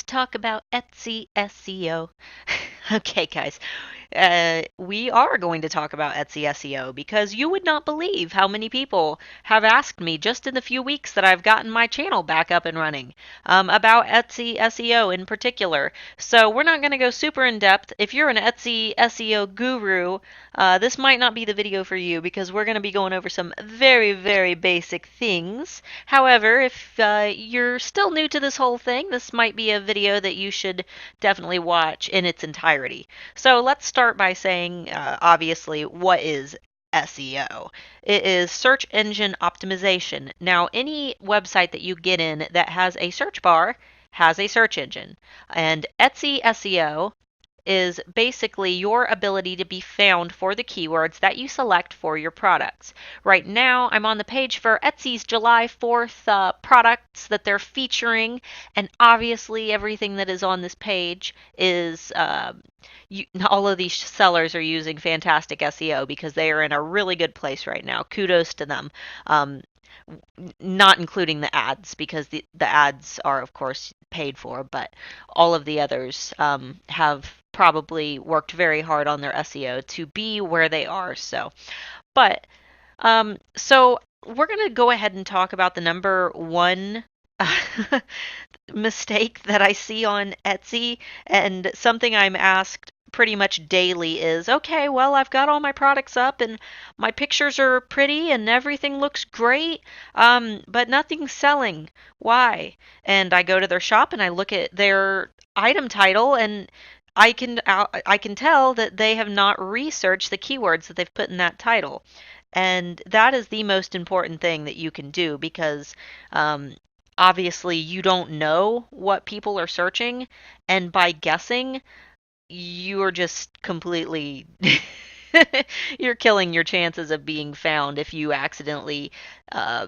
talk about Etsy SEO. Okay, guys, we are going to talk about Etsy SEO because you would not believe how many people have asked me just in the few weeks that I've gotten my channel back up and running about Etsy SEO in particular. So we're not going to go super in depth. If you're an Etsy SEO guru, this might not be the video for you because we're going to be going over some very, very basic things. However, if you're still new to this whole thing, this might be a video that you should definitely watch in its entirety. So let's start by saying, obviously, what is SEO? It is search engine optimization. Now, any website that you get in that has a search bar has a search engine. And Etsy SEO is basically your ability to be found for the keywords that you select for your products. Right now, I'm on the page for Etsy's July 4th products that they're featuring, and obviously everything that is on this page is all of these sellers are using fantastic SEO because they are in a really good place right now. Kudos to them. Not including the ads because the ads are of course paid for, but all of the others have probably worked very hard on their SEO to be where they are. So we're going to go ahead and talk about the number one mistake that I see on Etsy, and something I'm asked pretty much daily is, okay, well, I've got all my products up and my pictures are pretty and everything looks great, but nothing's selling. Why? And I go to their shop and I look at their item title, and I can tell that they have not researched the keywords that they've put in that title. And that is the most important thing that you can do because obviously you don't know what people are searching, and by guessing, you're just completely you're killing your chances of being found if you accidentally uh,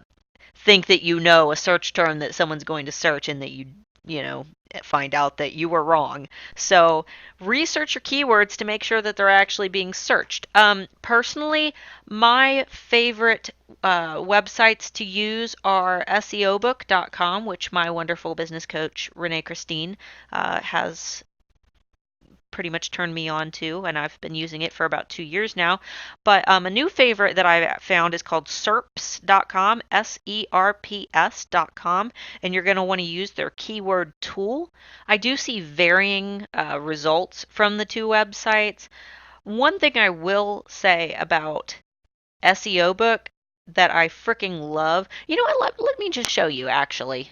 think that you know a search term that someone's going to search and that you find out that you were wrong. So research your keywords to make sure that they're actually being searched. Personally, my favorite websites to use are SEObook.com, which my wonderful business coach Renee Christine has pretty much turned me on to, and I've been using it for about 2 years now. But a new favorite that I found is called SERPs.com, SERPS.com, and you're going to want to use their keyword tool. I do see varying results from the two websites. One thing I will say about SEO Book that I freaking love, you know what, let me just show you actually.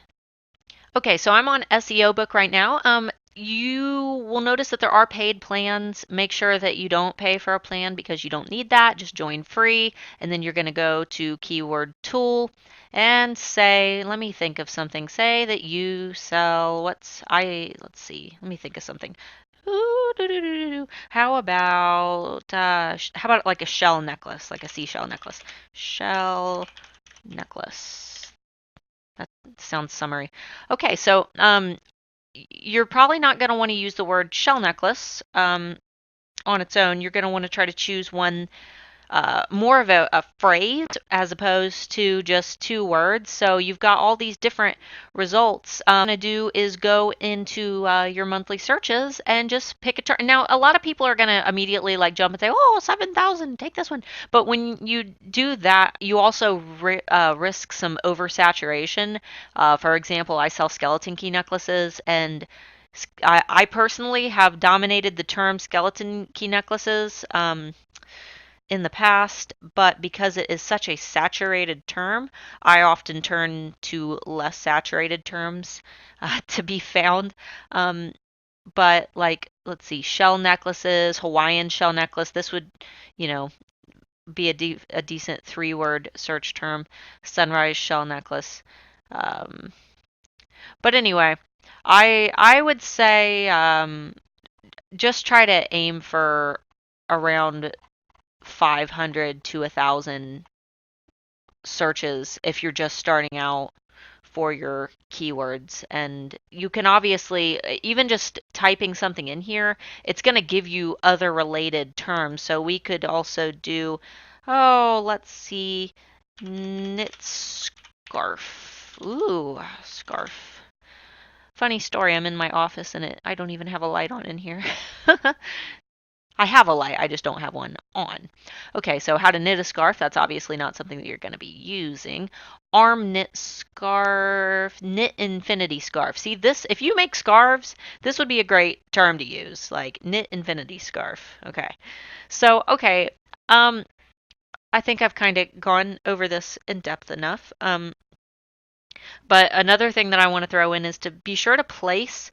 Okay, so I'm on SEO Book right now. You will notice that there are paid plans. Make sure that you don't pay for a plan because you don't need that. Just join free, and then you're going to go to Keyword Tool and say, let me think of something. Say that you sell, let's see, let me think of something. How about like a shell necklace, like a seashell necklace? Shell necklace. That sounds summery. Okay, so you're probably not going to want to use the word shell necklace on its own. You're going to want to try to choose one more of a phrase as opposed to just two words. So you've got all these different results. What I'm going to do is go into your monthly searches and just pick a term. Now, a lot of people are going to immediately like jump and say, oh, 7,000, take this one. But when you do that, you also risk some oversaturation. For example, I sell skeleton key necklaces, and I personally have dominated the term skeleton key necklaces in the past, but because it is such a saturated term, I often turn to less saturated terms to be found. But like, let's see, shell necklaces, Hawaiian shell necklace, this would, you know, be a decent three-word search term. Sunrise shell necklace. Um, but anyway, I would say just try to aim for around 500 to 1,000 searches if you're just starting out for your keywords. And you can obviously, even just typing something in here, it's going to give you other related terms. So we could also do, oh, let's see, knit scarf. Ooh, scarf. Funny story, I'm in my office and I don't even have a light on in here. I have a light, I just don't have one on. Okay, so how to knit a scarf, that's obviously not something that you're going to be using. Arm knit scarf, knit infinity scarf. See this, if you make scarves, this would be a great term to use, like knit infinity scarf. Okay, so, okay, I think I've kind of gone over this in depth enough. But another thing that I want to throw in is to be sure to place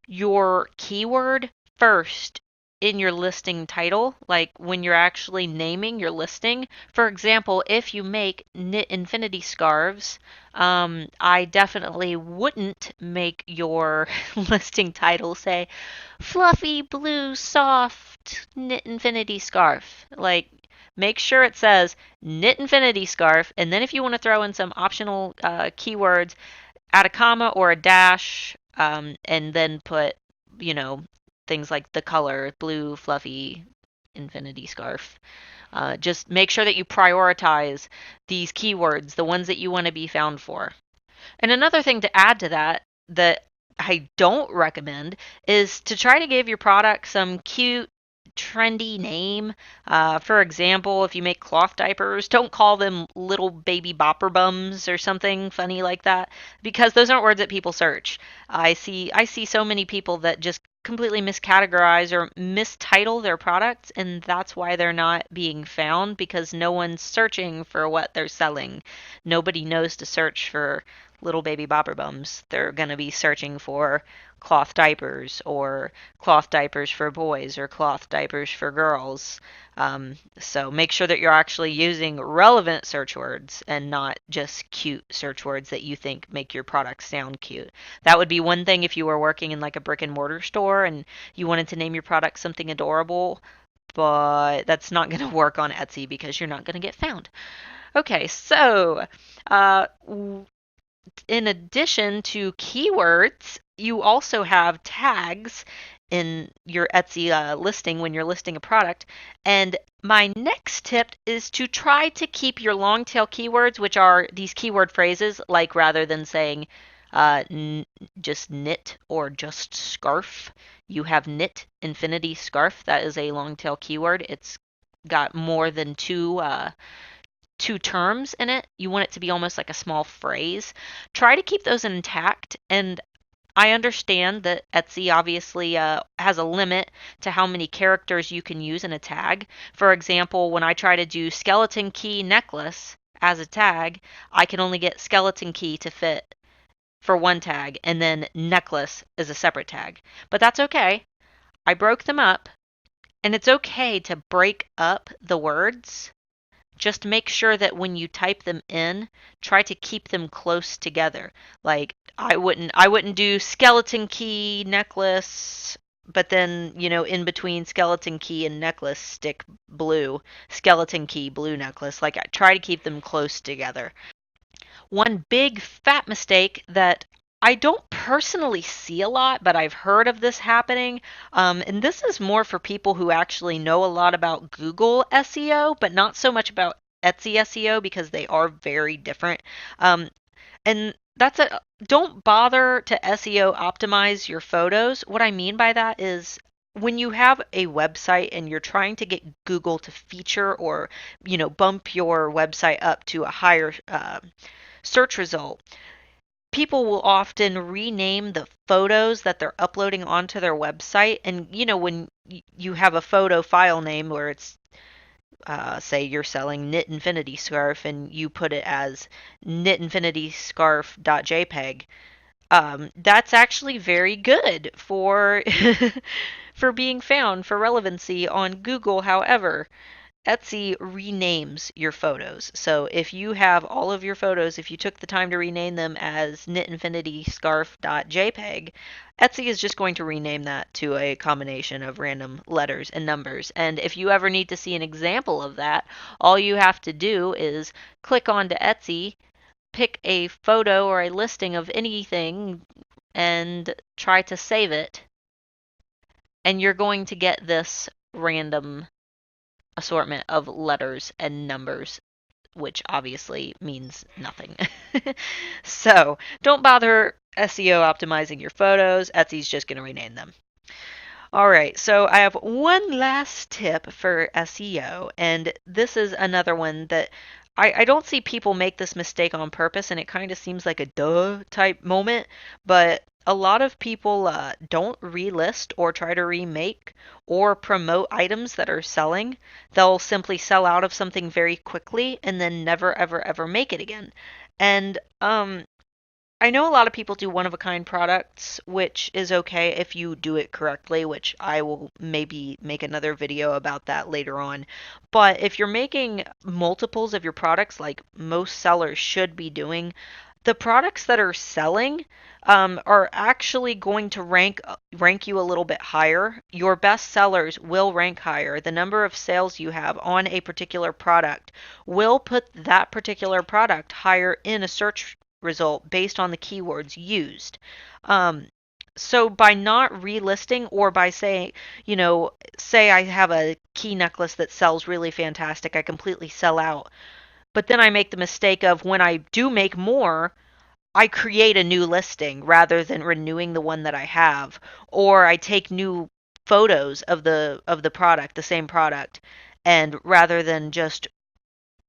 your keyword first in your listing title, like when you're actually naming your listing. For example, if you make knit infinity scarves, I definitely wouldn't make your listing title say fluffy blue soft knit infinity scarf. Like, make sure it says knit infinity scarf, and then if you want to throw in some optional keywords, add a comma or a dash, and then put, you know, things like the color, blue, fluffy, infinity scarf. Just make sure that you prioritize these keywords, the ones that you want to be found for. And another thing to add to that, that I don't recommend, is to try to give your product some cute, trendy name. For example, if you make cloth diapers, don't call them little baby bopper bums or something funny like that, because those aren't words that people search. I see so many people that just completely miscategorize or mistitle their products, and that's why they're not being found, because no one's searching for what they're selling. Nobody knows to search for little baby bopper bums. They're going to be searching for cloth diapers, or cloth diapers for boys, or cloth diapers for girls. So make sure that you're actually using relevant search words and not just cute search words that you think make your product sound cute. That would be one thing if you were working in like a brick and mortar store and you wanted to name your product something adorable, but that's not going to work on Etsy because you're not going to get found. Okay, so uh, in addition to keywords, you also have tags in your Etsy listing when you're listing a product. And my next tip is to try to keep your long tail keywords, which are these keyword phrases, like rather than saying just knit or just scarf, you have knit infinity scarf. That is a long tail keyword. It's got more than two terms in it. You want it to be almost like a small phrase. Try to keep those intact. And I understand that Etsy obviously has a limit to how many characters you can use in a tag. For example, when I try to do skeleton key necklace as a tag, I can only get skeleton key to fit for one tag, and then necklace is a separate tag. But that's okay. I broke them up, and it's okay to break up the words. Just make sure that when you type them in, try to keep them close together. Like I wouldn't do skeleton key necklace, but then, in between skeleton key and necklace stick blue, skeleton key blue necklace. Like, I try to keep them close together. One big fat mistake that I don't personally see a lot, but I've heard of this happening. And this is more for people who actually know a lot about Google SEO, but not so much about Etsy SEO, because they are very different. And don't bother to SEO optimize your photos. What I mean by that is, when you have a website and you're trying to get Google to feature or, bump your website up to a higher search result, people will often rename the photos that they're uploading onto their website. And, when you have a photo file name where it's, say you're selling knit infinity scarf, and you put it as knitinfinityscarf.jpg, that's actually very good for for being found for relevancy on Google. However, Etsy renames your photos. So if you have all of your photos, if you took the time to rename them as knitinfinityscarf.jpg, Etsy is just going to rename that to a combination of random letters and numbers. And if you ever need to see an example of that, all you have to do is click onto Etsy, pick a photo or a listing of anything, and try to save it. And you're going to get this random assortment of letters and numbers, which obviously means nothing. So don't bother SEO optimizing your photos, Etsy's just going to rename them. All right, so I have one last tip for SEO, and this is another one that I don't see people make this mistake on purpose, and it kind of seems like a duh type moment, but a lot of people don't relist or try to remake or promote items that are selling. They'll simply sell out of something very quickly and then never, ever, ever make it again. And I know a lot of people do one of a kind products, which is okay if you do it correctly, which I will maybe make another video about that later on. But if you're making multiples of your products, like most sellers should be doing, the products that are selling are actually going to rank you a little bit higher. Your best sellers will rank higher. The number of sales you have on a particular product will put that particular product higher in a search result based on the keywords used. Um, so by not relisting or by saying, say I have a key necklace that sells really fantastic, I completely sell out, but then I make the mistake of when I do make more, I create a new listing rather than renewing the one that I have, or I take new photos of the product, the same product, and rather than just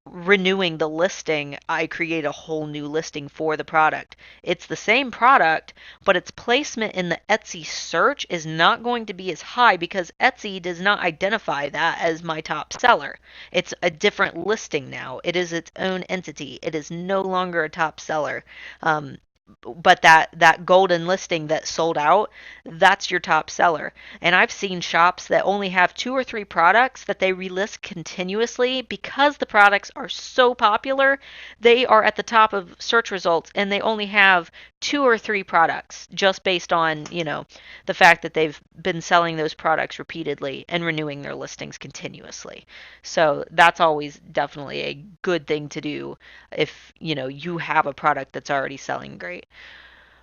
renewing the listing, I create a whole new listing for the product. It's the same product, but its placement in the Etsy search is not going to be as high because Etsy does not identify that as my top seller. It's a different listing now. It is its own entity. It is no longer a top seller. But that golden listing that sold out, that's your top seller. And I've seen shops that only have 2 or 3 products that they relist continuously because the products are so popular. They are at the top of search results and they only have 2 or 3 products just based on, the fact that they've been selling those products repeatedly and renewing their listings continuously. So that's always definitely a good thing to do if, you have a product that's already selling great.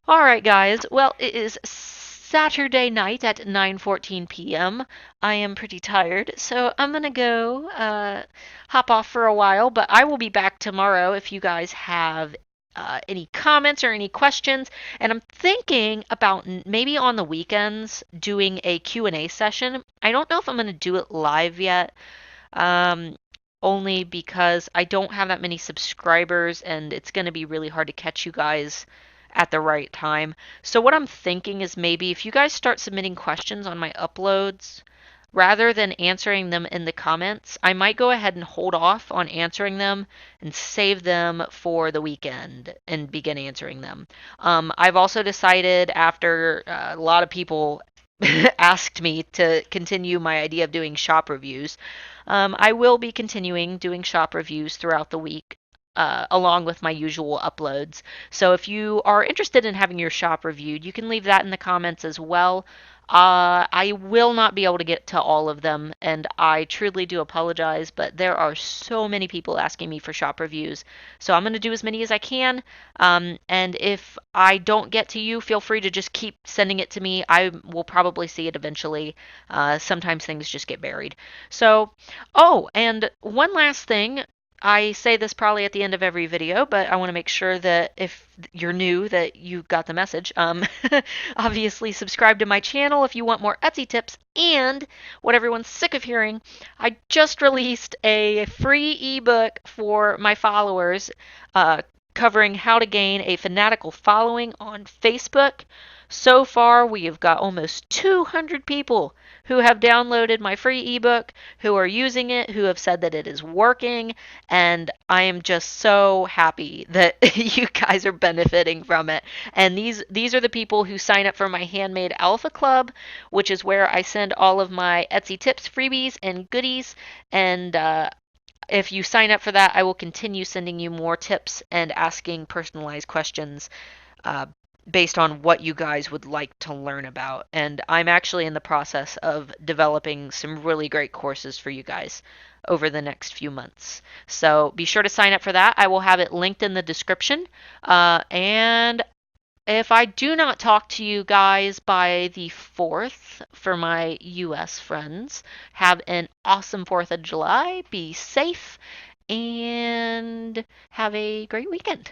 All right, guys. Well, it is Saturday night at 9:14 p.m. I am pretty tired, so I'm gonna go hop off for a while, but I will be back tomorrow if you guys have any comments or any questions. And I'm thinking about maybe on the weekends doing a Q&A session. I don't know if I'm gonna do it live yet. Um, Only because I don't have that many subscribers and it's going to be really hard to catch you guys at the right time. So what I'm thinking is maybe if you guys start submitting questions on my uploads, rather than answering them in the comments, I might go ahead and hold off on answering them and save them for the weekend and begin answering them. I've also decided after a lot of people asked me to continue my idea of doing shop reviews. I will be continuing doing shop reviews throughout the week. Along with my usual uploads. So if you are interested in having your shop reviewed, you can leave that in the comments as well. I will not be able to get to all of them, and I truly do apologize, but there are so many people asking me for shop reviews. So I'm going to do as many as I can. And if I don't get to you, feel free to just keep sending it to me. I will probably see it eventually. Sometimes things just get buried. So, oh, and one last thing. I say this probably at the end of every video, but I want to make sure that if you're new that you got the message. Obviously subscribe to my channel if you want more Etsy tips, and what everyone's sick of hearing, I just released a free ebook for my followers covering how to gain a fanatical following on Facebook. So far, we have got almost 200 people who have downloaded my free ebook, who are using it, who have said that it is working, and I am just so happy that you guys are benefiting from it. And these are the people who sign up for my Handmade Alpha Club, which is where I send all of my Etsy tips, freebies, and goodies. And if you sign up for that, I will continue sending you more tips and asking personalized questions uh, based on what you guys would like to learn about. And I'm actually in the process of developing some really great courses for you guys over the next few months. So be sure to sign up for that. I will have it linked in the description. And if I do not talk to you guys by the 4th for my US friends, have an awesome 4th of July. Be safe and have a great weekend.